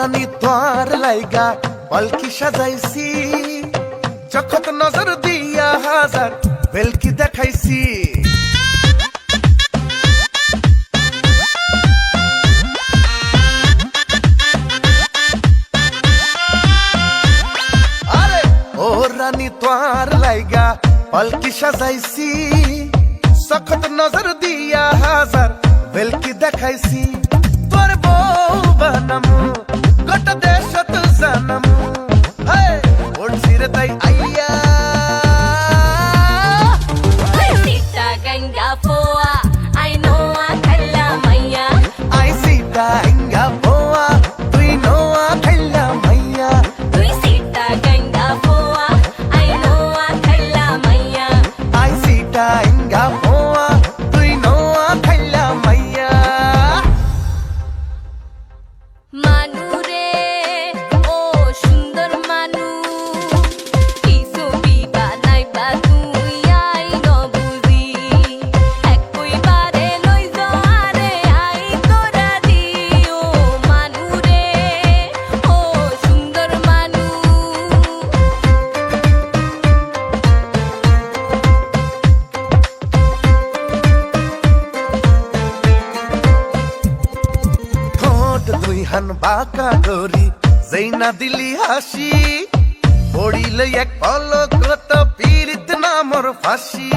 রানী তোর লাইগা পালকি সাজাইছি, চোখত নজর দিয়া হাজার বেলকি দেখাইছি। আরে ও রানী তোর লাইগা পালকি সাজাইছি, চোখত নজর দিয়া হাজার বেলকি দেখাইছি। তোর বউ বানামু গোটা দেশত জানামু, ওড়ছি রে তাই আইয়া। Sita ganga poa, I know I khalla maiya. I sita ganga poa, tui know I khalla maiya. Tui sita ganga poa, I know I khalla maiya. I sita ganga poa, tui know I khalla maiya. Manu re, oh sundar manu, kisu biba nai ba tui ai no buzi. Ekoi bare loi jare ai tora di, oh manu re, oh sundar manu. ঠোঁট দুই হান বাঁকা ডোরি যেই না দিলি হাসি, পড়িলে এক পলক তো পীড়িত না মোর ফাঁসি।